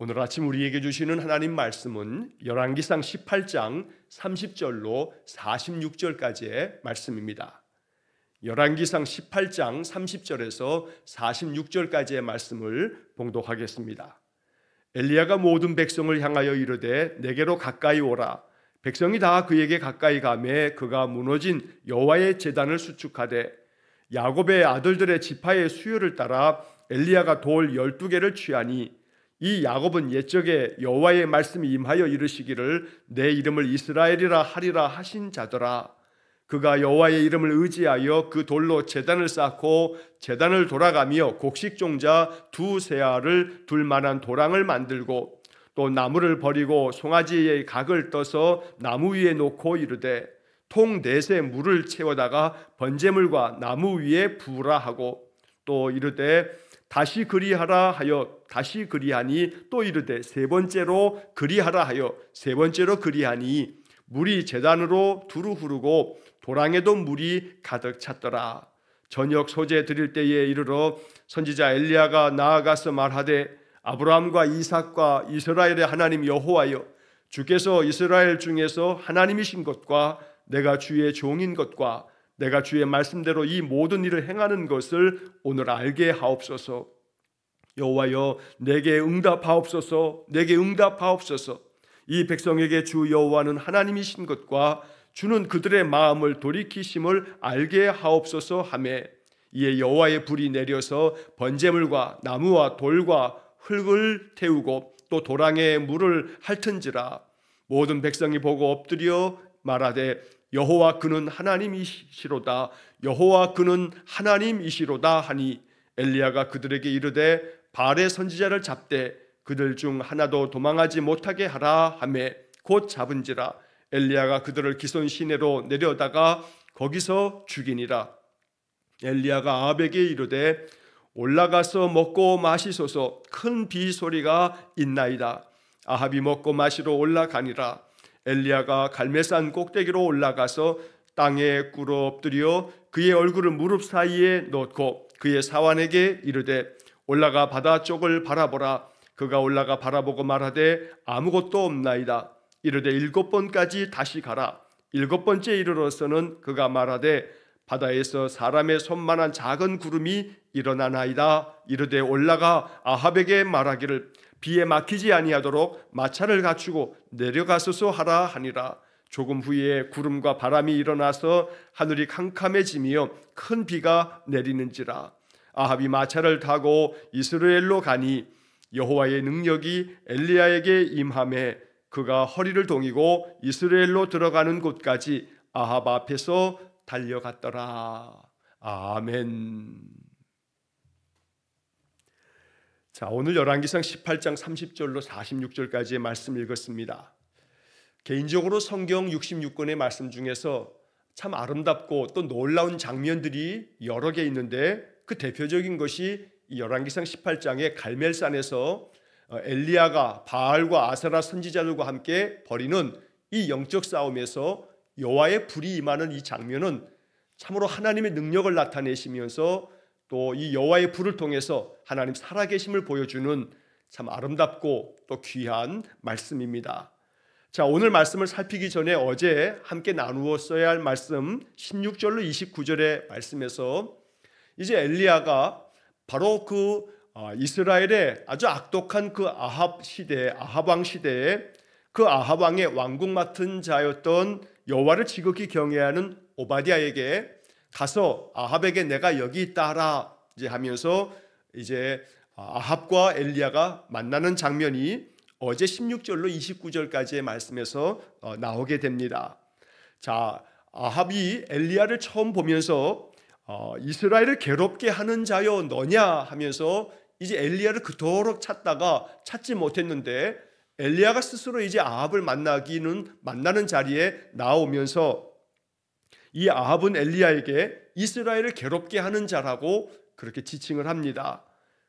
오늘 아침 우리에게 주시는 하나님 말씀은 열왕기상 18장 30절로 46절까지의 말씀입니다. 열왕기상 18장 30절에서 46절까지의 말씀을 봉독하겠습니다. 엘리야가 모든 백성을 향하여 이르되 내게로 가까이 오라. 백성이 다 그에게 가까이 가매 그가 무너진 여호와의 제단을 수축하되 야곱의 아들들의 지파의 수요를 따라 엘리야가 돌 12개를 취하니 이 야곱은 옛적에 여호와의 말씀이 임하여 이르시기를 내 이름을 이스라엘이라 하리라 하신 자더라. 그가 여호와의 이름을 의지하여 그 돌로 제단을 쌓고 제단을 돌아가며 곡식종자 두 세알을 둘 만한 도랑을 만들고 또 나무를 버리고 송아지의 각을 떠서 나무 위에 놓고 이르되 통 넷에 물을 채워다가 번제물과 나무 위에 부으라 하고 또 이르되 다시 그리하라 하여 다시 그리하니 또 이르되 세 번째로 그리하라 하여 세 번째로 그리하니 물이 제단으로 두루 흐르고 도랑에도 물이 가득 찼더라. 저녁 소재 드릴 때에 이르러 선지자 엘리야가 나아가서 말하되 아브라함과 이삭과 이스라엘의 하나님 여호와여 주께서 이스라엘 중에서 하나님이신 것과 내가 주의 종인 것과 내가 주의 말씀대로 이 모든 일을 행하는 것을 오늘 알게 하옵소서. 여호와여 내게 응답하옵소서. 내게 응답하옵소서. 이 백성에게 주 여호와는 하나님이신 것과 주는 그들의 마음을 돌이키심을 알게 하옵소서 하매 이에 여호와의 불이 내려서 번제물과 나무와 돌과 흙을 태우고 또 도랑에 물을 핥은지라. 모든 백성이 보고 엎드려 말하되 여호와 그는 하나님이시로다. 여호와 그는 하나님이시로다 하니 엘리야가 그들에게 이르되 바알의 선지자를 잡되 그들 중 하나도 도망하지 못하게 하라 하매 곧 잡은지라. 엘리야가 그들을 기손 시내로 내려다가 거기서 죽이니라. 엘리야가 아합에게 이르되 올라가서 먹고 마시소서. 큰 비 소리가 있나이다. 아합이 먹고 마시러 올라가니라. 엘리야가 갈멜산 꼭대기로 올라가서 땅에 꿇어 엎드려 그의 얼굴을 무릎 사이에 넣고 그의 사환에게 이르되 올라가 바다 쪽을 바라보라. 그가 올라가 바라보고 말하되 아무것도 없나이다. 이르되 7번까지 다시 가라. 7번째 이르러서는 그가 말하되 바다에서 사람의 손만한 작은 구름이 일어나나이다. 이르되 올라가 아합에게 말하기를 비에 막히지 아니하도록 마차를 갖추고 내려가소서 하라 하니라. 조금 후에 구름과 바람이 일어나서 하늘이 캄캄해지며 큰 비가 내리는지라. 아합이 마차를 타고 이스라엘로 가니 여호와의 능력이 엘리야에게 임하매 그가 허리를 동이고 이스라엘로 들어가는 곳까지 아합 앞에서 달려갔더라. 아멘. 자, 오늘 열왕기상 18장 30절로 46절까지의 말씀 읽었습니다. 개인적으로 성경 66권의 말씀 중에서 참 아름답고 또 놀라운 장면들이 여러 개 있는데 그 대표적인 것이 이 열왕기상 18장의 갈멜산에서 엘리야가 바알과 아세라 선지자들과 함께 벌이는 이 영적 싸움에서 여호와의 불이 임하는 이 장면은 참으로 하나님의 능력을 나타내시면서 또 이 여호와의 불을 통해서 하나님 살아계심을 보여주는 참 아름답고 또 귀한 말씀입니다. 자, 오늘 말씀을 살피기 전에 어제 함께 나누었어야 할 말씀 16절로 29절의 말씀에서 이제 엘리야가 바로 그 이스라엘의 아주 악독한 그 아합 시대, 아합 왕 시대에 그 아합 왕의 왕궁 맡은 자였던 여호와를 지극히 경외하는 오바댜에게 가서 아합에게 내가 여기 있다 하라 이제 하면서 이제 아합과 엘리야가 만나는 장면이 어제 16절로 29절까지의 말씀에서 나오게 됩니다. 자, 아합이 엘리야를 처음 보면서 이스라엘을 괴롭게 하는 자여 너냐 하면서 이제 엘리야를 그토록 찾다가 찾지 못했는데 엘리야가 스스로 이제 아합을 만나는 자리에 나오면서 이 아합은 엘리야에게 이스라엘을 괴롭게 하는 자라고 그렇게 지칭을 합니다.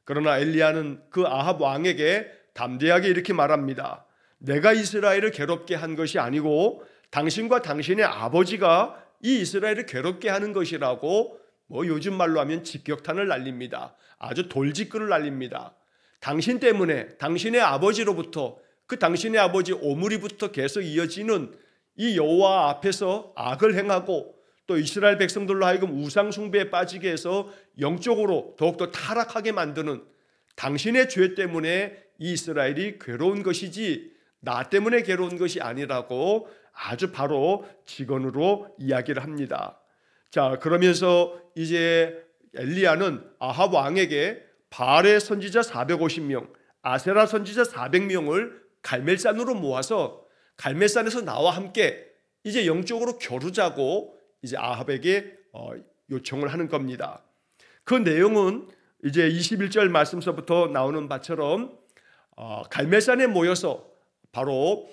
그러나 엘리야는 그 아합 왕에게 담대하게 이렇게 말합니다. 내가 이스라엘을 괴롭게 한 것이 아니고 당신과 당신의 아버지가 이 이스라엘을 괴롭게 하는 것이라고 요즘 말로 하면 직격탄을 날립니다. 아주 돌직구를 날립니다. 당신 때문에 당신의 아버지로부터 그 당신의 아버지 오므리부터 계속 이어지는 이 여호와 앞에서 악을 행하고 또 이스라엘 백성들로 하여금 우상 숭배에 빠지게 해서 영적으로 더욱더 타락하게 만드는 당신의 죄 때문에 이 이스라엘이 괴로운 것이지 나 때문에 괴로운 것이 아니라고 아주 바로 직언으로 이야기를 합니다. 자, 그러면서 이제 엘리야는 아합 왕에게 바알의 선지자 450명, 아세라 선지자 400명을 갈멜산으로 모아서 갈멜산에서 나와 함께 이제 영적으로 겨루자고 이제 아합에게 요청을 하는 겁니다. 그 내용은 이제 21절 말씀서부터 나오는 바처럼 갈멜산에 모여서 바로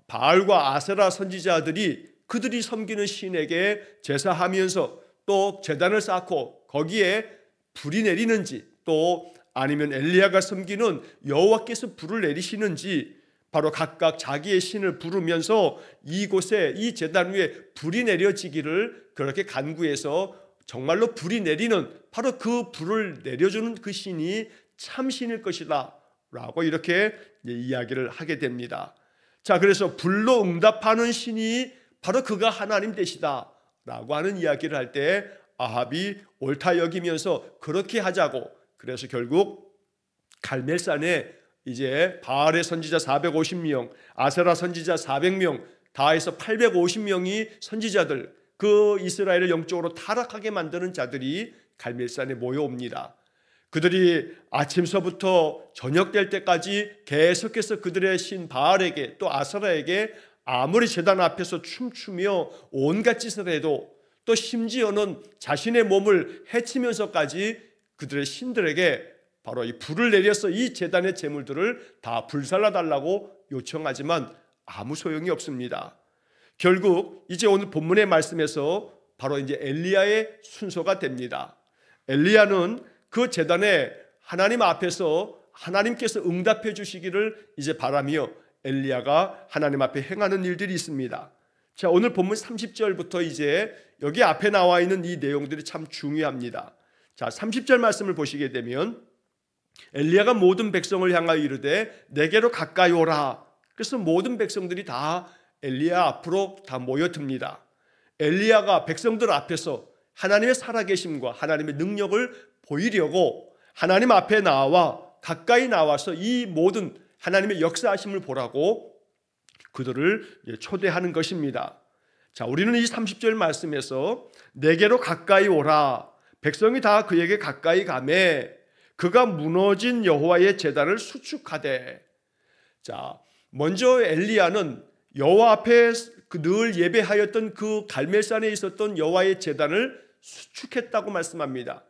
바알과 아세라 선지자들이 그들이 섬기는 신에게 제사하면서 또 제단을 쌓고 거기에 불이 내리는지 또 아니면 엘리야가 섬기는 여호와께서 불을 내리시는지 바로 각각 자기의 신을 부르면서 이곳에 이 제단 위에 불이 내려지기를 그렇게 간구해서 정말로 불이 내리는 바로 그 불을 내려주는 그 신이 참신일 것이다 라고 이렇게 이야기를 하게 됩니다. 자, 그래서 불로 응답하는 신이 바로 그가 하나님 되시다 라고 하는 이야기를 할 때 아합이 옳다 여기면서 그렇게 하자고, 그래서 결국 갈멜산에 이제 바알의 선지자 450명, 아세라 선지자 400명 다 해서 850명이 선지자들, 그 이스라엘을 영적으로 타락하게 만드는 자들이 갈멜산에 모여옵니다. 그들이 아침서부터 저녁 될 때까지 계속해서 그들의 신 바알에게 또 아세라에게 아무리 제단 앞에서 춤추며 온갖 짓을 해도 또 심지어는 자신의 몸을 해치면서까지 그들의 신들에게 바로 이 불을 내려서 이 제단의 제물들을 다 불살라달라고 요청하지만 아무 소용이 없습니다. 결국 이제 오늘 본문의 말씀에서 바로 이제 엘리야의 순서가 됩니다. 엘리야는 그 제단에 하나님 앞에서 하나님께서 응답해 주시기를 이제 바라며 엘리야가 하나님 앞에 행하는 일들이 있습니다. 자, 오늘 본문 30절부터 이제 여기 앞에 나와 있는 이 내용들이 참 중요합니다. 자, 30절 말씀을 보시게 되면 엘리야가 모든 백성을 향하여 이르되 내게로 가까이 오라. 그래서 모든 백성들이 다 엘리야 앞으로 다 모여듭니다. 엘리야가 백성들 앞에서 하나님의 살아계심과 하나님의 능력을 보이려고 하나님 앞에 나와 가까이 나와서 이 모든 하나님의 역사하심을 보라고 그들을 초대하는 것입니다. 자, 우리는 이 30절 말씀에서 내게로 가까이 오라. 백성이 다 그에게 가까이 가매 그가 무너진 여호와의 제단을 수축하되. 자, 먼저 엘리야는 여호와 앞에 늘 예배하였던 그 갈멜산에 있었던 여호와의 제단을 수축했다고 말씀합니다.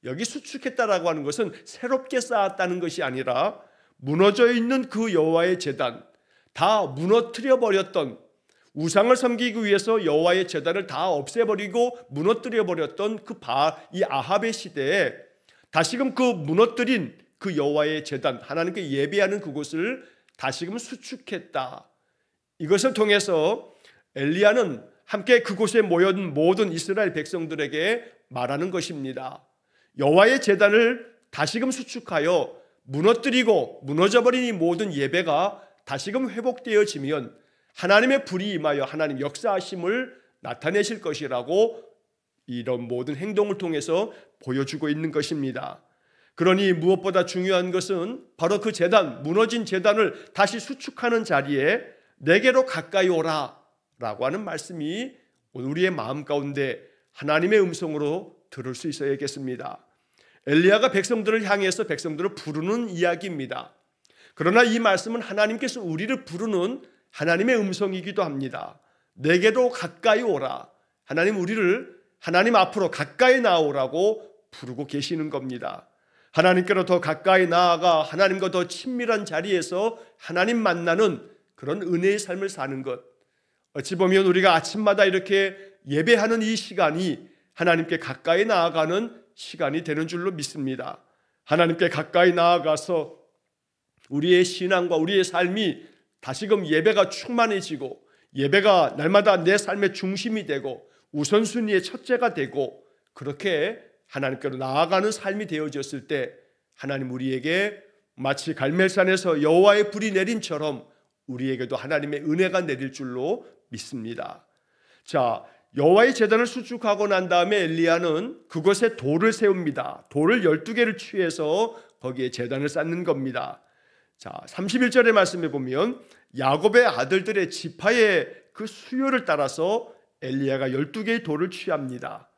여기 수축했다라고 하는 것은 새롭게 쌓았다는 것이 아니라 무너져 있는 그 여호와의 제단, 다 무너뜨려 버렸던, 우상을 섬기기 위해서 여호와의 제단을 다 없애버리고 무너뜨려 버렸던 그 이 아합의 시대에 다시금 그 무너뜨린 그 여호와의 제단, 하나님께 예배하는 그곳을 다시금 수축했다. 이것을 통해서 엘리야는 함께 그곳에 모여든 모든 이스라엘 백성들에게 말하는 것입니다. 여호와의 제단을 다시금 수축하여 무너뜨리고 무너져버린 이 모든 예배가 다시금 회복되어지면 하나님의 불이 임하여 하나님 역사하심을 나타내실 것이라고 이런 모든 행동을 통해서 보여주고 있는 것입니다. 그러니 무엇보다 중요한 것은 바로 그 제단, 무너진 제단을 다시 수축하는 자리에 내게로 가까이 오라 라고 하는 말씀이 우리의 마음 가운데 하나님의 음성으로 들을 수 있어야겠습니다. 엘리야가 백성들을 향해서 백성들을 부르는 이야기입니다. 그러나 이 말씀은 하나님께서 우리를 부르는 하나님의 음성이기도 합니다. 내게로 가까이 오라. 하나님 우리를 하나님 앞으로 가까이 나오라고 부르고 계시는 겁니다. 하나님께로 더 가까이 나아가 하나님과 더 친밀한 자리에서 하나님 만나는 그런 은혜의 삶을 사는 것. 어찌 보면 우리가 아침마다 이렇게 예배하는 이 시간이 하나님께 가까이 나아가는 시간이 되는 줄로 믿습니다. 하나님께 가까이 나아가서 우리의 신앙과 우리의 삶이 다시금 예배가 충만해지고 예배가 날마다 내 삶의 중심이 되고 우선순위의 첫째가 되고 그렇게 하나님께로 나아가는 삶이 되어졌을 때 하나님 우리에게 마치 갈멜산에서 여호와의 불이 내림처럼 우리에게도 하나님의 은혜가 내릴 줄로 믿습니다. 자, 여호와의 제단을 수축하고 난 다음에 엘리야는 그곳에 돌을 세웁니다. 돌을 12개를 취해서 거기에 제단을 쌓는 겁니다. 자, 31절의 말씀에 보면 야곱의 아들들의 지파의 그 수요를 따라서 엘리야가 12개의 돌을 취합니다.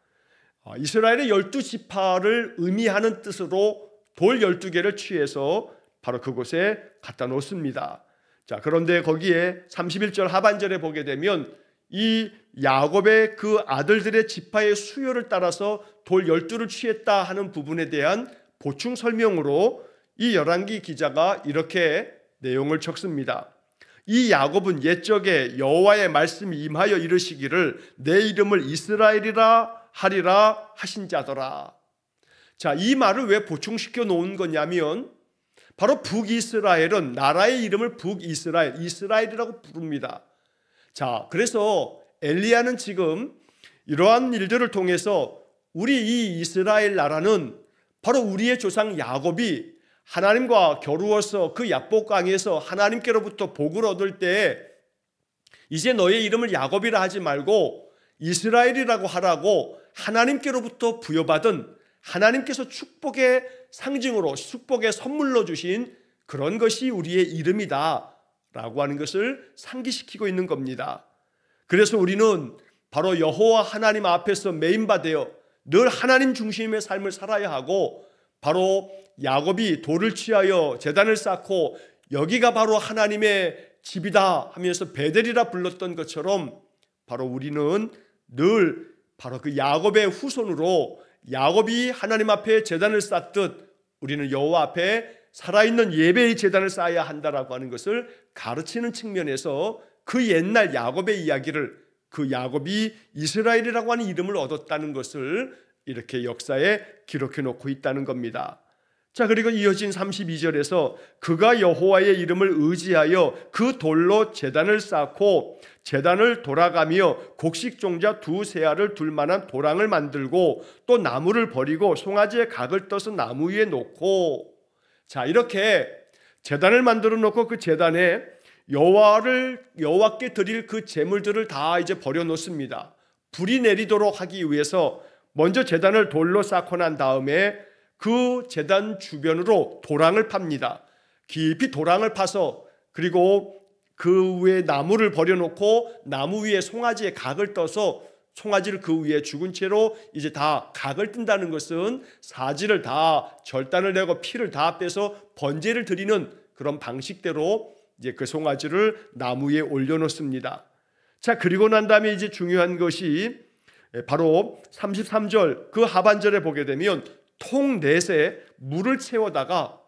이스라엘의 12지파를 의미하는 뜻으로 돌 12개를 취해서 바로 그곳에 갖다 놓습니다. 자, 그런데 거기에 31절 하반절에 보게 되면 이 야곱의 그 아들들의 지파의 수요를 따라서 돌 12를 취했다 하는 부분에 대한 보충 설명으로 이 열왕기 기자가 이렇게 내용을 적습니다. 이 야곱은 옛적에 여호와의 말씀이 임하여 이르시기를 내 이름을 이스라엘이라 하리라 하신 자더라. 자, 이 말을 왜 보충시켜 놓은 거냐면 바로 북이스라엘은 나라의 이름을 북이스라엘, 이스라엘이라고 부릅니다. 자, 그래서 엘리야는 지금 이러한 일들을 통해서 우리 이 이스라엘 나라는 바로 우리의 조상 야곱이 하나님과 겨루어서 그 야복강에서 하나님께로부터 복을 얻을 때 이제 너의 이름을 야곱이라 하지 말고 이스라엘이라고 하라고 하나님께로부터 부여받은 하나님께서 축복의 상징으로 축복의 선물로 주신 그런 것이 우리의 이름이다 라고 하는 것을 상기시키고 있는 겁니다. 그래서 우리는 바로 여호와 하나님 앞에서 메인바되어 늘 하나님 중심의 삶을 살아야 하고 바로 야곱이 돌을 취하여 제단을 쌓고 여기가 바로 하나님의 집이다 하면서 베델이라 불렀던 것처럼 바로 우리는 늘 바로 그 야곱의 후손으로 야곱이 하나님 앞에 제단을 쌓듯 우리는 여호와 앞에 살아있는 예배의 제단을 쌓아야 한다라고 하는 것을 가르치는 측면에서 그 옛날 야곱의 이야기를 그 야곱이 이스라엘이라고 하는 이름을 얻었다는 것을 이렇게 역사에 기록해 놓고 있다는 겁니다. 자, 그리고 이어진 32절에서 그가 여호와의 이름을 의지하여 그 돌로 제단을 쌓고 제단을 돌아가며 곡식종자 2세알을 둘 만한 도랑을 만들고 또 나무를 버리고 송아지의 각을 떠서 나무 위에 놓고, 자, 이렇게 제단을 만들어 놓고 그 제단에 여호와께 드릴 그 제물들을 다 이제 버려 놓습니다. 불이 내리도록 하기 위해서 먼저 제단을 돌로 쌓고 난 다음에 그 제단 주변으로 도랑을 팝니다. 깊이 도랑을 파서 그리고 그 위에 나무를 버려놓고 나무 위에 송아지의 각을 떠서 송아지를 그 위에 죽은 채로 이제 다 각을 뜬다는 것은 사지를 다 절단을 내고 피를 다 빼서 번제를 드리는 그런 방식대로 이제 그 송아지를 나무 위에 올려놓습니다. 자, 그리고 난 다음에 이제 중요한 것이 바로 33절 그 하반절에 보게 되면 통 넷에 물을 채워다가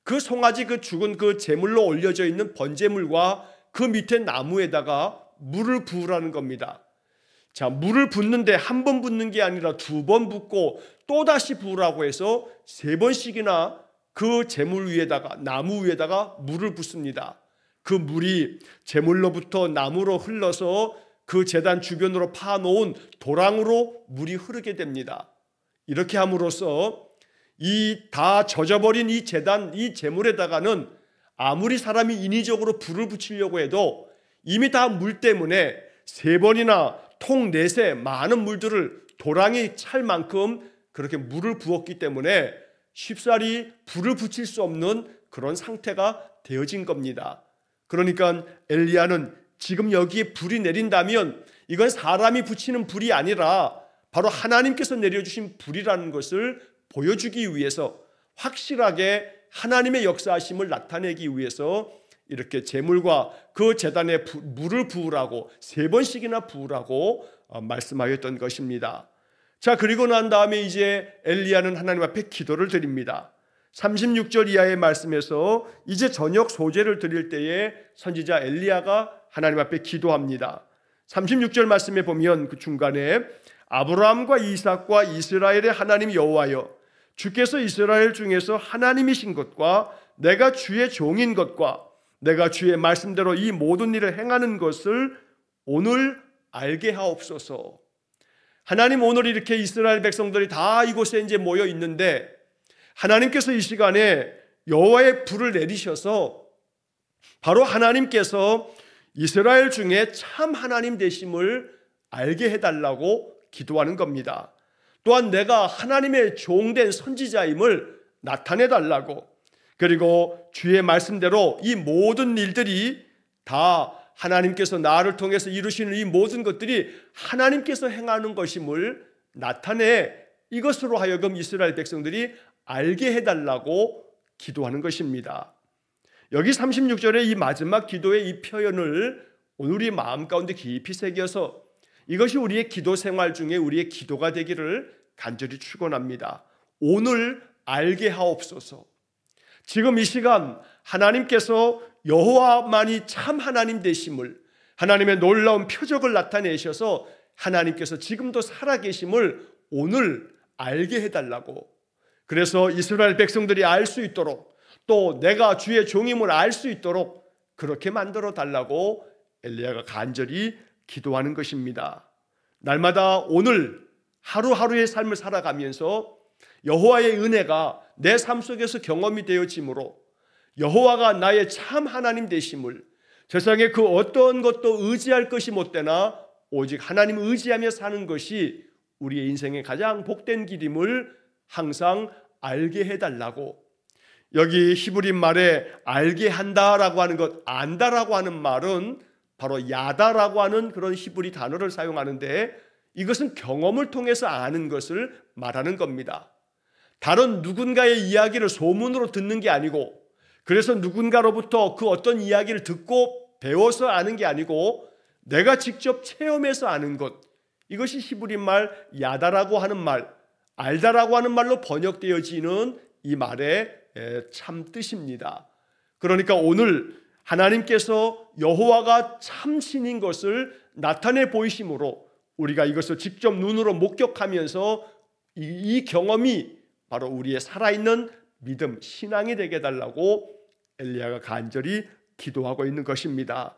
그 송아지 그 죽은 그 제물로 올려져 있는 번제물과 그 밑에 나무에다가 물을 부으라는 겁니다. 자, 물을 붓는데 한 번 붓는 게 아니라 2번 붓고 또다시 부으라고 해서 3번씩이나 그 제물 위에다가 나무 위에다가 물을 붓습니다. 그 물이 제물로부터 나무로 흘러서 그 제단 주변으로 파놓은 도랑으로 물이 흐르게 됩니다. 이렇게 함으로써 이 다 젖어버린 이 제단, 이 제물에다가는 아무리 사람이 인위적으로 불을 붙이려고 해도 이미 다 물 때문에 3번이나 통 넷에 많은 물들을 도랑이 찰 만큼 그렇게 물을 부었기 때문에 쉽사리 불을 붙일 수 없는 그런 상태가 되어진 겁니다. 그러니까 엘리야는 지금 여기에 불이 내린다면 이건 사람이 붙이는 불이 아니라 바로 하나님께서 내려주신 불이라는 것을 보여주기 위해서 확실하게 하나님의 역사하심을 나타내기 위해서 이렇게 제물과 그 제단에 물을 부으라고 3번씩이나 부으라고 말씀하였던 것입니다. 자, 그리고 난 다음에 이제 엘리야는 하나님 앞에 기도를 드립니다. 36절 이하의 말씀에서 이제 저녁 소제를 드릴 때에 선지자 엘리야가 하나님 앞에 기도합니다. 36절 말씀에 보면 그 중간에 아브라함과 이삭과 이스라엘의 하나님 여호와여, 주께서 이스라엘 중에서 하나님이신 것과 내가 주의 종인 것과 내가 주의 말씀대로 이 모든 일을 행하는 것을 오늘 알게 하옵소서. 하나님, 오늘 이렇게 이스라엘 백성들이 다 이곳에 이제 모여 있는데 하나님께서 이 시간에 여호와의 불을 내리셔서 바로 하나님께서 이스라엘 중에 참 하나님 되심을 알게 해달라고 기도하는 겁니다. 또한 내가 하나님의 종된 선지자임을 나타내달라고, 그리고 주의 말씀대로 이 모든 일들이 다 하나님께서 나를 통해서 이루시는 이 모든 것들이 하나님께서 행하는 것임을 나타내 이것으로 하여금 이스라엘 백성들이 알게 해달라고 기도하는 것입니다. 여기 36절의 이 마지막 기도의 이 표현을 오늘 우리 마음 가운데 깊이 새겨서 이것이 우리의 기도 생활 중에 우리의 기도가 되기를 간절히 축원합니다. 오늘 알게 하옵소서. 지금 이 시간 하나님께서 여호와만이 참 하나님 되심을, 하나님의 놀라운 표적을 나타내셔서 하나님께서 지금도 살아계심을 오늘 알게 해달라고, 그래서 이스라엘 백성들이 알 수 있도록, 또 내가 주의 종임을 알 수 있도록 그렇게 만들어 달라고 엘리야가 간절히 기도하는 것입니다. 날마다 오늘 하루하루의 삶을 살아가면서 여호와의 은혜가 내 삶 속에서 경험이 되어지므로 여호와가 나의 참 하나님 되심을, 세상에 그 어떤 것도 의지할 것이 못되나 오직 하나님 의지하며 사는 것이 우리의 인생의 가장 복된 길임을 항상 알게 해달라고. 여기 히브리 말에 알게 한다라고 하는 것, 안다라고 하는 말은 바로 야다라고 하는 그런 히브리 단어를 사용하는데, 이것은 경험을 통해서 아는 것을 말하는 겁니다. 다른 누군가의 이야기를 소문으로 듣는 게 아니고, 그래서 누군가로부터 그 어떤 이야기를 듣고 배워서 아는 게 아니고 내가 직접 체험해서 아는 것, 이것이 히브리 말 야다라고 하는 말, 알다라고 하는 말로 번역되어지는 이 말의 참 뜻입니다. 그러니까 오늘 하나님께서 여호와가 참신인 것을 나타내 보이심으로 우리가 이것을 직접 눈으로 목격하면서 이 경험이 바로 우리의 살아있는 믿음, 신앙이 되게 해달라고 엘리야가 간절히 기도하고 있는 것입니다.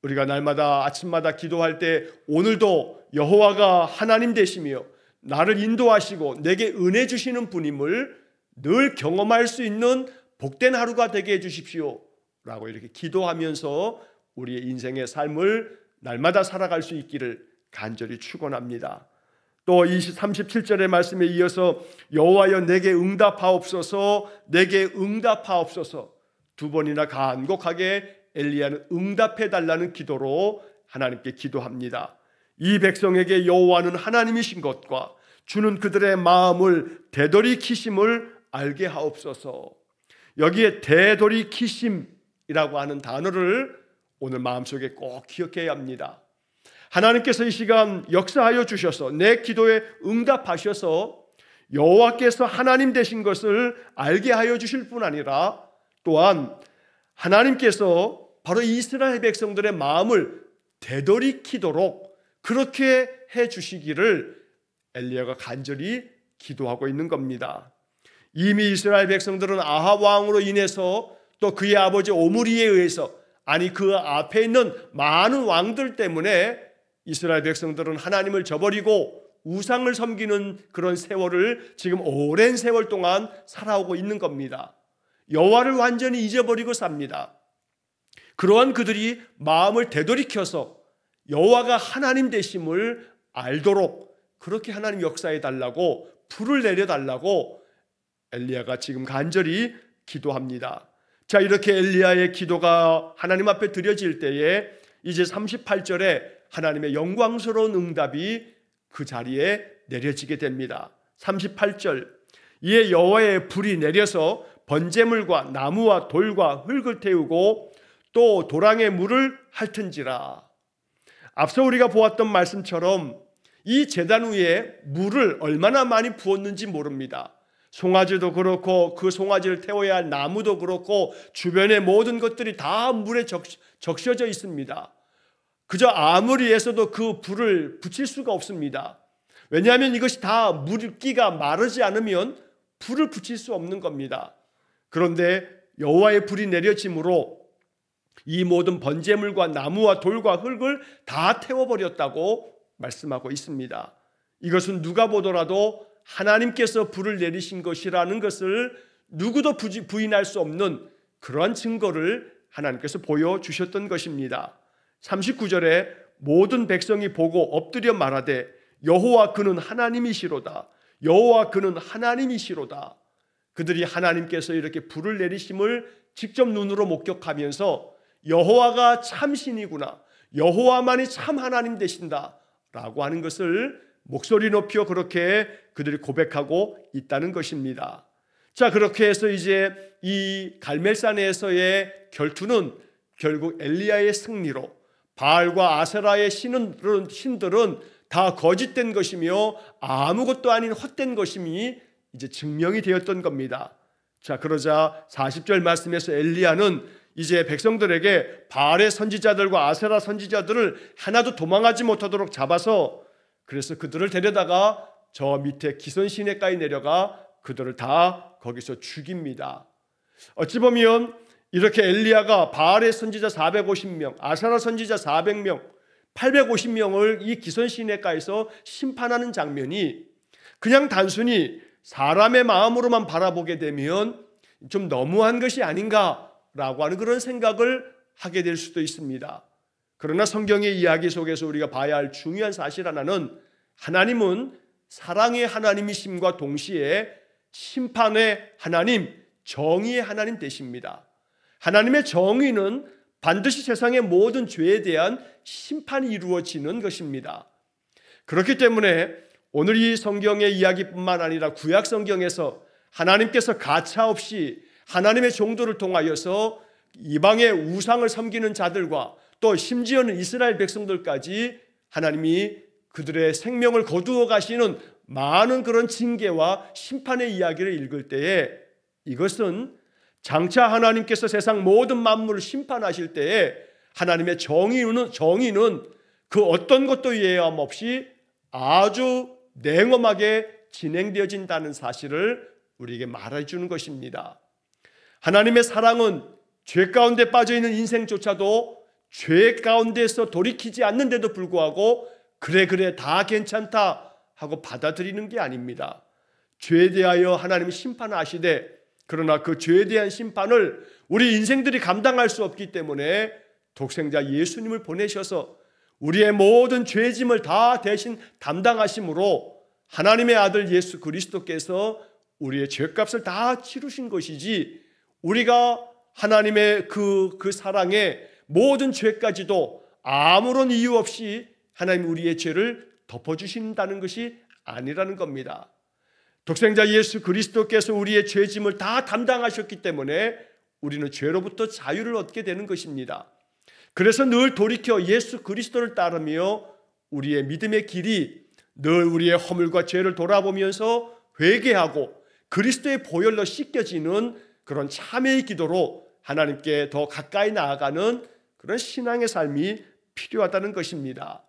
우리가 날마다 아침마다 기도할 때 오늘도 여호와가 하나님 되시며 나를 인도하시고 내게 은혜 주시는 분임을 늘 경험할 수 있는 복된 하루가 되게 해주십시오 라고 이렇게 기도하면서 우리의 인생의 삶을 날마다 살아갈 수 있기를 간절히 축원합니다. 또 37절의 말씀에 이어서 여호와여 내게 응답하옵소서, 내게 응답하옵소서, 두 번이나 간곡하게 엘리야는 응답해 달라는 기도로 하나님께 기도합니다. 이 백성에게 여호와는 하나님이신 것과 주는 그들의 마음을 되돌이키심을 알게 하옵소서. 여기에 되돌이키심이라고 하는 단어를 오늘 마음속에 꼭 기억해야 합니다. 하나님께서 이 시간 역사하여 주셔서 내 기도에 응답하셔서 여호와께서 하나님 되신 것을 알게 하여 주실 뿐 아니라 또한 하나님께서 바로 이스라엘 백성들의 마음을 되돌이키도록 그렇게 해 주시기를 엘리야가 간절히 기도하고 있는 겁니다. 이미 이스라엘 백성들은 아합 왕으로 인해서 또 그의 아버지 오므리에 의해서, 아니 그 앞에 있는 많은 왕들 때문에 이스라엘 백성들은 하나님을 저버리고 우상을 섬기는 그런 세월을 지금 오랜 세월 동안 살아오고 있는 겁니다. 여호와를 완전히 잊어버리고 삽니다. 그러한 그들이 마음을 되돌이켜서 여호와가 하나님 되심을 알도록 그렇게 하나님 역사해 달라고, 불을 내려 달라고 엘리야가 지금 간절히 기도합니다. 자, 이렇게 엘리야의 기도가 하나님 앞에 드려질 때에 이제 38절에 하나님의 영광스러운 응답이 그 자리에 내려지게 됩니다. 38절, 이에 여호와의 불이 내려서 번제물과 나무와 돌과 흙을 태우고 또 도랑의 물을 핥은지라. 앞서 우리가 보았던 말씀처럼 이 제단 위에 물을 얼마나 많이 부었는지 모릅니다. 송아지도 그렇고 그 송아지를 태워야 할 나무도 그렇고 주변의 모든 것들이 다 물에 적셔져 있습니다. 그저 아무리 해서도 그 불을 붙일 수가 없습니다. 왜냐하면 이것이 다 물기가 마르지 않으면 불을 붙일 수 없는 겁니다. 그런데 여호와의 불이 내려짐으로 이 모든 번제물과 나무와 돌과 흙을 다 태워버렸다고 말씀하고 있습니다. 이것은 누가 보더라도 하나님께서 불을 내리신 것이라는 것을 누구도 부인할 수 없는 그러한 증거를 하나님께서 보여주셨던 것입니다. 39절에 모든 백성이 보고 엎드려 말하되 여호와 그는 하나님이시로다. 여호와 그는 하나님이시로다. 그들이 하나님께서 이렇게 불을 내리심을 직접 눈으로 목격하면서 여호와가 참신이구나, 여호와만이 참 하나님 되신다 라고 하는 것을 목소리 높여 그렇게 그들이 고백하고 있다는 것입니다. 자, 그렇게 해서 이제 이 갈멜산에서의 결투는 결국 엘리야의 승리로, 바알과 아세라의 신들은 다 거짓된 것이며 아무것도 아닌 헛된 것임이 이제 증명이 되었던 겁니다. 자, 그러자 40절 말씀에서 엘리야는 이제 백성들에게 바알의 선지자들과 아세라 선지자들을 하나도 도망하지 못하도록 잡아서, 그래서 그들을 데려다가 저 밑에 기손 시내가에 내려가 그들을 다 거기서 죽입니다. 어찌 보면 이렇게 엘리야가 바알의 선지자 450명, 아세라 선지자 400명, 850명을 이 기손 시내가에서 심판하는 장면이 그냥 단순히 사람의 마음으로만 바라보게 되면 좀 너무한 것이 아닌가라고 하는 그런 생각을 하게 될 수도 있습니다. 그러나 성경의 이야기 속에서 우리가 봐야 할 중요한 사실 하나는, 하나님은 사랑의 하나님이심과 동시에 심판의 하나님, 정의의 하나님 되십니다. 하나님의 정의는 반드시 세상의 모든 죄에 대한 심판이 이루어지는 것입니다. 그렇기 때문에 오늘 이 성경의 이야기뿐만 아니라 구약 성경에서 하나님께서 가차없이 하나님의 종도를 통하여서 이방의 우상을 섬기는 자들과 또 심지어는 이스라엘 백성들까지 하나님이 그들의 생명을 거두어 가시는 많은 그런 징계와 심판의 이야기를 읽을 때에, 이것은 장차 하나님께서 세상 모든 만물을 심판하실 때에 하나님의 정의는 그 어떤 것도 예외함 없이 아주 냉엄하게 진행되어진다는 사실을 우리에게 말해주는 것입니다. 하나님의 사랑은 죄 가운데 빠져있는 인생조차도 죄 가운데서 돌이키지 않는데도 불구하고 그래 다 괜찮다 하고 받아들이는 게 아닙니다. 죄에 대하여 하나님이 심판하시되, 그러나 그 죄에 대한 심판을 우리 인생들이 감당할 수 없기 때문에 독생자 예수님을 보내셔서 우리의 모든 죄짐을 다 대신 담당하심으로 하나님의 아들 예수 그리스도께서 우리의 죄값을 다 치르신 것이지, 우리가 하나님의 그 사랑에 모든 죄까지도 아무런 이유 없이 하나님 우리의 죄를 덮어주신다는 것이 아니라는 겁니다. 독생자 예수 그리스도께서 우리의 죄짐을 다 담당하셨기 때문에 우리는 죄로부터 자유를 얻게 되는 것입니다. 그래서 늘 돌이켜 예수 그리스도를 따르며 우리의 믿음의 길이 늘 우리의 허물과 죄를 돌아보면서 회개하고 그리스도의 보혈로 씻겨지는 그런 참회의 기도로 하나님께 더 가까이 나아가는 그런 신앙의 삶이 필요하다는 것입니다.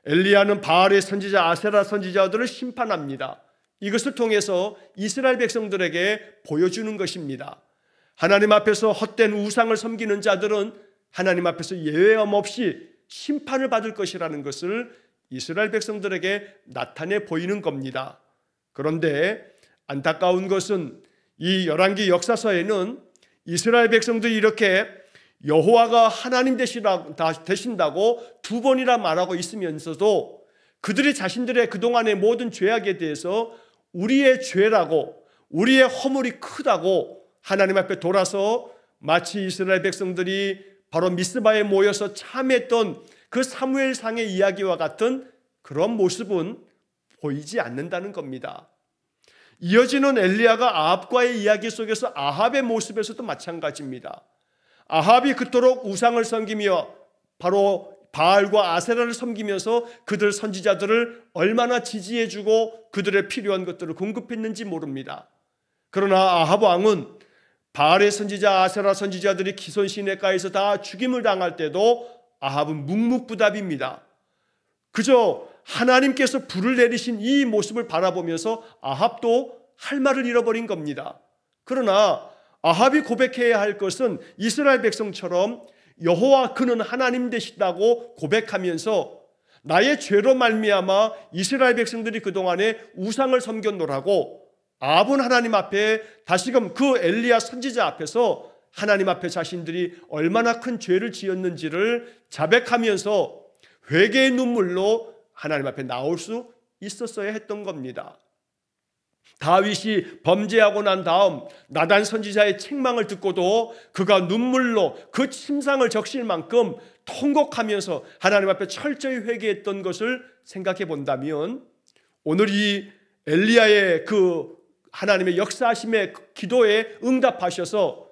엘리야는 바알의 선지자 아세라 선지자들을 심판합니다. 이것을 통해서 이스라엘 백성들에게 보여주는 것입니다. 하나님 앞에서 헛된 우상을 섬기는 자들은 하나님 앞에서 예외함 없이 심판을 받을 것이라는 것을 이스라엘 백성들에게 나타내 보이는 겁니다. 그런데 안타까운 것은 이 열왕기 역사서에는 이스라엘 백성들이 이렇게 여호와가 하나님 되신다고 두 번이나 말하고 있으면서도 그들이 자신들의 그동안의 모든 죄악에 대해서 우리의 죄라고, 우리의 허물이 크다고 하나님 앞에 돌아서 마치 이스라엘 백성들이 바로 미스바에 모여서 참했던 그 사무엘상의 이야기와 같은 그런 모습은 보이지 않는다는 겁니다. 이어지는 엘리야가 아합과의 이야기 속에서 아합의 모습에서도 마찬가지입니다. 아합이 그토록 우상을 섬기며 바로 바알과 아세라를 섬기면서 그들 선지자들을 얼마나 지지해주고 그들의 필요한 것들을 공급했는지 모릅니다. 그러나 아합 왕은 바알의 선지자 아세라 선지자들이 기손 시내가에서 다 죽임을 당할 때도 아합은 묵묵부답입니다. 그저 하나님께서 불을 내리신 이 모습을 바라보면서 아합도 할 말을 잃어버린 겁니다. 그러나 아합이 고백해야 할 것은 이스라엘 백성처럼 여호와 그는 하나님 되시다고 고백하면서 나의 죄로 말미암아 이스라엘 백성들이 그동안에 우상을 섬겼노라고, 아합은 하나님 앞에 다시금 그 엘리야 선지자 앞에서 하나님 앞에 자신들이 얼마나 큰 죄를 지었는지를 자백하면서 회개의 눈물로 하나님 앞에 나올 수 있었어야 했던 겁니다. 다윗이 범죄하고 난 다음 나단 선지자의 책망을 듣고도 그가 눈물로 그 침상을 적실 만큼 통곡하면서 하나님 앞에 철저히 회개했던 것을 생각해 본다면, 오늘 이 엘리야의 그 하나님의 역사하심의 기도에 응답하셔서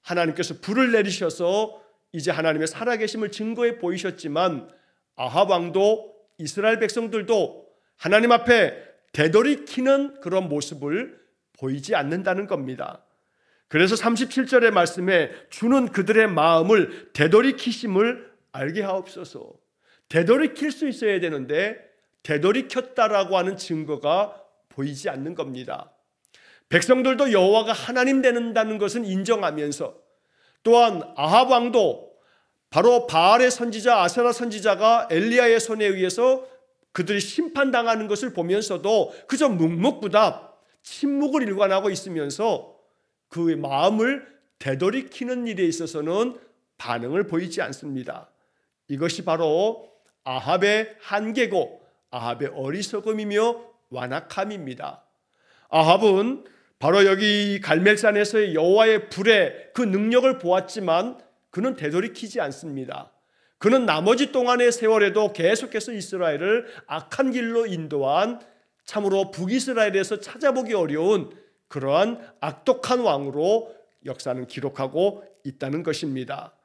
하나님께서 불을 내리셔서 이제 하나님의 살아계심을 증거해 보이셨지만, 아합 왕도 이스라엘 백성들도 하나님 앞에 되돌이키는 그런 모습을 보이지 않는다는 겁니다. 그래서 37절의 말씀에 주는 그들의 마음을 되돌이키심을 알게 하옵소서. 되돌이킬 수 있어야 되는데 되돌이켰다라고 하는 증거가 보이지 않는 겁니다. 백성들도 여호와가 하나님 되는다는 것은 인정하면서, 또한 아합 왕도 바로 바알의 선지자 아세라 선지자가 엘리야의 손에 의해서 그들이 심판당하는 것을 보면서도 그저 묵묵부답 침묵을 일관하고 있으면서 그의 마음을 되돌이키는 일에 있어서는 반응을 보이지 않습니다. 이것이 바로 아합의 한계고 아합의 어리석음이며 완악함입니다. 아합은 바로 여기 갈멜산에서의 여호와의 불의 그 능력을 보았지만 그는 되돌이키지 않습니다. 그는 나머지 동안의 세월에도 계속해서 이스라엘을 악한 길로 인도한 참으로 북이스라엘에서 찾아보기 어려운 그러한 악독한 왕으로 역사는 기록하고 있다는 것입니다.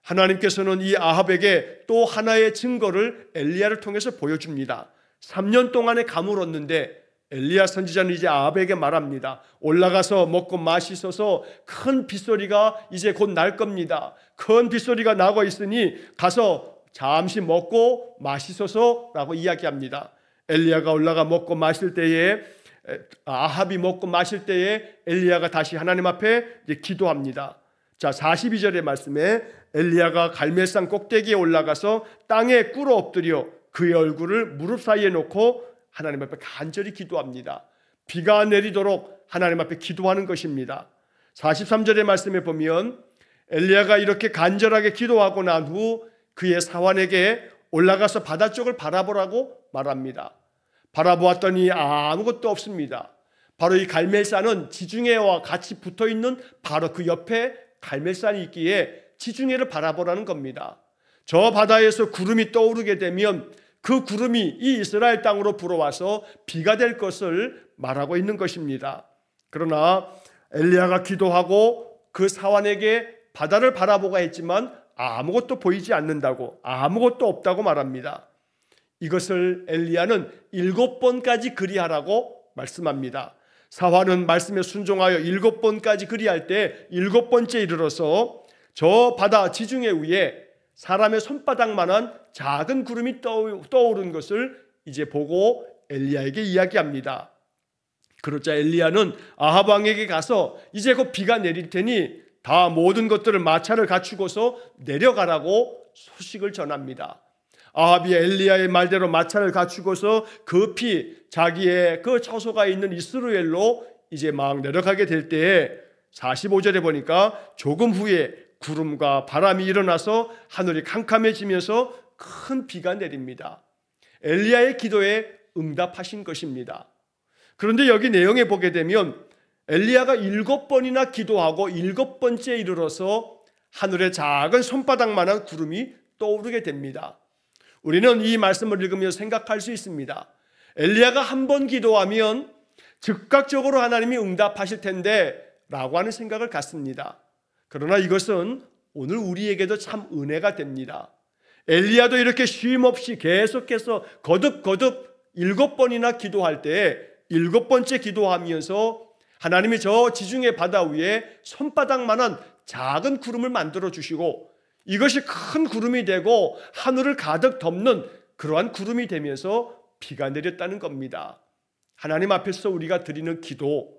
하나님께서는 이 아합에게 또 하나의 증거를 엘리야를 통해서 보여줍니다. 3년 동안의 감을 얻는데 엘리야 선지자는 이제 아합에게 말합니다. 올라가서 먹고 마시소서. 큰 빗소리가 이제 곧 날 겁니다. 큰 빗소리가 나고 있으니 가서 잠시 먹고 마시소서라고 이야기합니다. 엘리야가 올라가 먹고 마실 때에, 아합이 먹고 마실 때에 엘리야가 다시 하나님 앞에 이제 기도합니다. 자, 42절의 말씀에 엘리야가 갈멜산 꼭대기에 올라가서 땅에 꿇어 엎드려 그의 얼굴을 무릎 사이에 놓고 하나님 앞에 간절히 기도합니다. 비가 내리도록 하나님 앞에 기도하는 것입니다. 43절의 말씀에 보면 엘리야가 이렇게 간절하게 기도하고 난 후 그의 사환에게 올라가서 바다 쪽을 바라보라고 말합니다. 바라보았더니 아무것도 없습니다. 바로 이 갈멜산은 지중해와 같이 붙어있는 바로 그 옆에 갈멜산이 있기에 지중해를 바라보라는 겁니다. 저 바다에서 구름이 떠오르게 되면 그 구름이 이 이스라엘 땅으로 불어와서 비가 될 것을 말하고 있는 것입니다. 그러나 엘리야가 기도하고 그 사환에게 바다를 바라보가 했지만 아무것도 보이지 않는다고, 아무것도 없다고 말합니다. 이것을 엘리야는 7번까지 그리하라고 말씀합니다. 사환은 말씀에 순종하여 7번까지 그리할 때 7번째 이르러서 저 바다 지중해 위에 사람의 손바닥만한 작은 구름이 떠오른 것을 이제 보고 엘리야에게 이야기합니다. 그러자 엘리야는 아합 왕에게 가서 이제 곧 비가 내릴 테니 다 모든 것들을 마차를 갖추고서 내려가라고 소식을 전합니다. 아합이 엘리야의 말대로 마차를 갖추고서 급히 자기의 그 처소가 있는 이스루엘로 이제 막 내려가게 될 때에 45절에 보니까 조금 후에 구름과 바람이 일어나서 하늘이 캄캄해지면서 큰 비가 내립니다. 엘리야의 기도에 응답하신 것입니다. 그런데 여기 내용에 보게 되면 엘리야가 7번이나 기도하고 7번째에 이르러서 하늘에 작은 손바닥만한 구름이 떠오르게 됩니다. 우리는 이 말씀을 읽으며 생각할 수 있습니다. 엘리야가 한 번 기도하면 즉각적으로 하나님이 응답하실 텐데 라고 하는 생각을 갖습니다. 그러나 이것은 오늘 우리에게도 참 은혜가 됩니다. 엘리야도 이렇게 쉼없이 계속해서 거듭거듭 7번이나 기도할 때 7번째 기도하면서 하나님이 저 지중해 바다 위에 손바닥만한 작은 구름을 만들어 주시고 이것이 큰 구름이 되고 하늘을 가득 덮는 그러한 구름이 되면서 비가 내렸다는 겁니다. 하나님 앞에서 우리가 드리는 기도,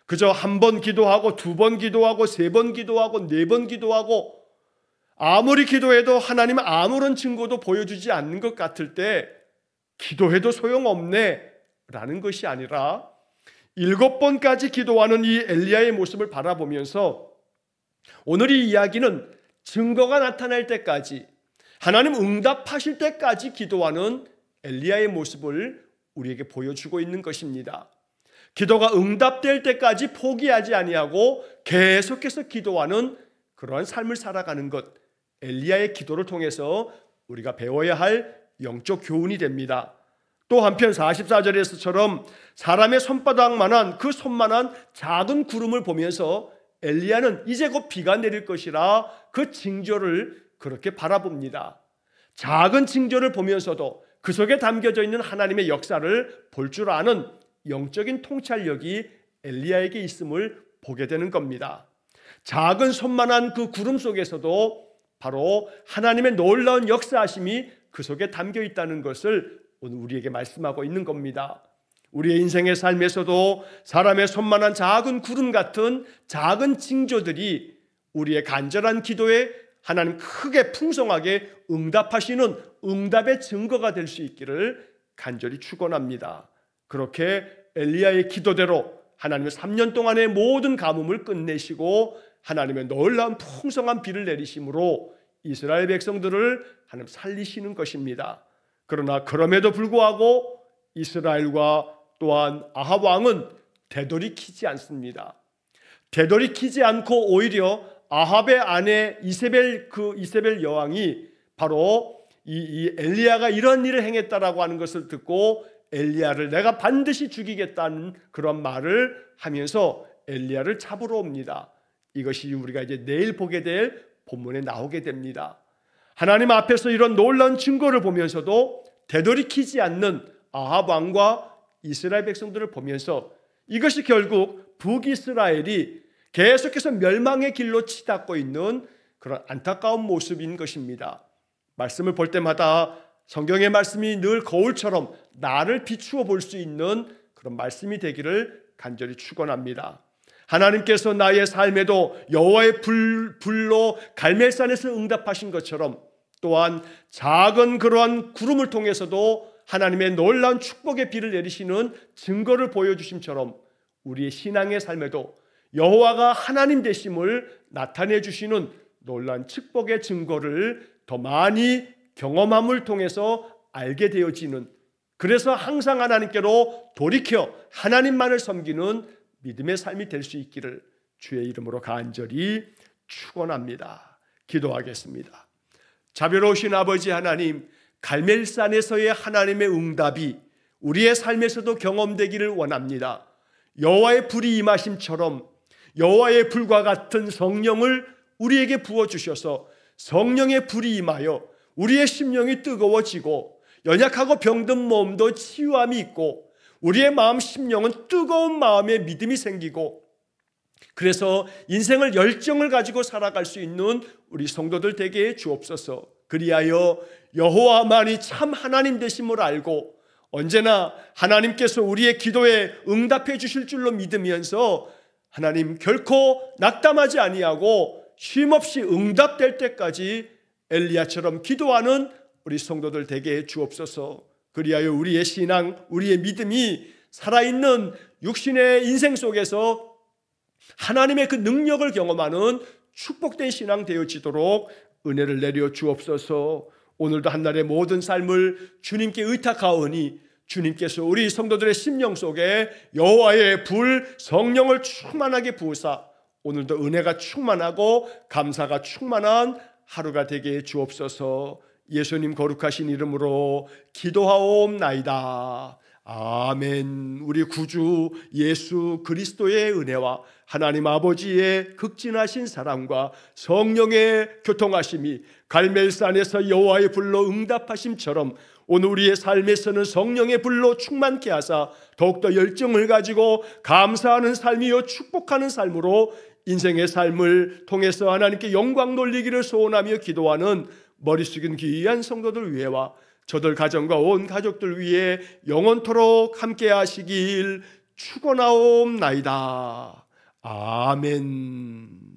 그저 한 번 기도하고 2번 기도하고 3번 기도하고 4번 기도하고 아무리 기도해도 하나님은 아무런 증거도 보여주지 않는 것 같을 때 기도해도 소용없네 라는 것이 아니라 7번까지 기도하는 이 엘리야의 모습을 바라보면서 오늘 이 이야기는 증거가 나타날 때까지, 하나님 응답하실 때까지 기도하는 엘리야의 모습을 우리에게 보여주고 있는 것입니다. 기도가 응답될 때까지 포기하지 아니하고 계속해서 기도하는 그러한 삶을 살아가는 것, 엘리야의 기도를 통해서 우리가 배워야 할 영적 교훈이 됩니다. 또 한편 44절에서처럼 사람의 손바닥만한 그 손만한 작은 구름을 보면서 엘리야는 이제 곧 비가 내릴 것이라 그 징조를 그렇게 바라봅니다. 작은 징조를 보면서도 그 속에 담겨져 있는 하나님의 역사를 볼 줄 아는 영적인 통찰력이 엘리야에게 있음을 보게 되는 겁니다. 작은 손만한 그 구름 속에서도 바로 하나님의 놀라운 역사하심이 그 속에 담겨 있다는 것을 오늘 우리에게 말씀하고 있는 겁니다. 우리의 인생의 삶에서도 사람의 손만한 작은 구름 같은 작은 징조들이 우리의 간절한 기도에 하나님 크게 풍성하게 응답하시는 응답의 증거가 될 수 있기를 간절히 축원합니다. 그렇게 엘리야의 기도대로 하나님의 3년 동안의 모든 가뭄을 끝내시고 하나님의 놀라운 풍성한 비를 내리심으로 이스라엘 백성들을 하나님 살리시는 것입니다. 그러나 그럼에도 불구하고 이스라엘과 또한 아합 왕은 되돌이키지 않습니다. 되돌이키지 않고 오히려 아합의 아내 이세벨 여왕이 바로 이 엘리야가 이런 일을 행했다라고 하는 것을 듣고 엘리야를 내가 반드시 죽이겠다는 그런 말을 하면서 엘리야를 잡으러 옵니다. 이것이 우리가 이제 내일 보게 될 본문에 나오게 됩니다. 하나님 앞에서 이런 놀라운 증거를 보면서도 되돌이키지 않는 아합 왕과 이스라엘 백성들을 보면서 이것이 결국 북이스라엘이 계속해서 멸망의 길로 치닫고 있는 그런 안타까운 모습인 것입니다. 말씀을 볼 때마다 성경의 말씀이 늘 거울처럼 나를 비추어 볼 수 있는 그런 말씀이 되기를 간절히 축원합니다. 하나님께서 나의 삶에도 여호와의 불로 갈멜산에서 응답하신 것처럼 또한 작은 그러한 구름을 통해서도 하나님의 놀라운 축복의 비를 내리시는 증거를 보여주심처럼 우리의 신앙의 삶에도 여호와가 하나님 되심을 나타내 주시는 놀라운 축복의 증거를 더 많이 경험함을 통해서 알게 되어지는, 그래서 항상 하나님께로 돌이켜 하나님만을 섬기는 믿음의 삶이 될 수 있기를 주의 이름으로 간절히 축원합니다. 기도하겠습니다. 자비로우신 아버지 하나님, 갈멜산에서의 하나님의 응답이 우리의 삶에서도 경험되기를 원합니다. 여호와의 불이 임하심처럼 여호와의 불과 같은 성령을 우리에게 부어주셔서 성령의 불이 임하여 우리의 심령이 뜨거워지고 연약하고 병든 몸도 치유함이 있고 우리의 마음 심령은 뜨거운 마음의 믿음이 생기고 그래서 인생을 열정을 가지고 살아갈 수 있는 우리 성도들 되게 주옵소서. 그리하여 여호와만이 참 하나님 되심을 알고 언제나 하나님께서 우리의 기도에 응답해 주실 줄로 믿으면서 하나님 결코 낙담하지 아니하고 쉼없이 응답될 때까지 엘리야처럼 기도하는 우리 성도들 되게 주옵소서. 그리하여 우리의 신앙, 우리의 믿음이 살아있는 육신의 인생 속에서 하나님의 그 능력을 경험하는 축복된 신앙 되어지도록 은혜를 내려 주옵소서. 오늘도 한날의 모든 삶을 주님께 의탁하오니 주님께서 우리 성도들의 심령 속에 여호와의 불 성령을 충만하게 부으사 오늘도 은혜가 충만하고 감사가 충만한 하루가 되게 주옵소서. 예수님 거룩하신 이름으로 기도하옵나이다. 아멘. 우리 구주 예수 그리스도의 은혜와 하나님 아버지의 극진하신 사랑과 성령의 교통하심이 갈멜산에서 여호와의 불로 응답하심처럼 오늘 우리의 삶에서는 성령의 불로 충만케 하사 더욱더 열정을 가지고 감사하는 삶이요 축복하는 삶으로 인생의 삶을 통해서 하나님께 영광 돌리기를 소원하며 기도하는 머리 숙인 귀한 성도들 위해와 저들 가정과 온 가족들 위해 영원토록 함께 하시길 축원하옵나이다. 아멘.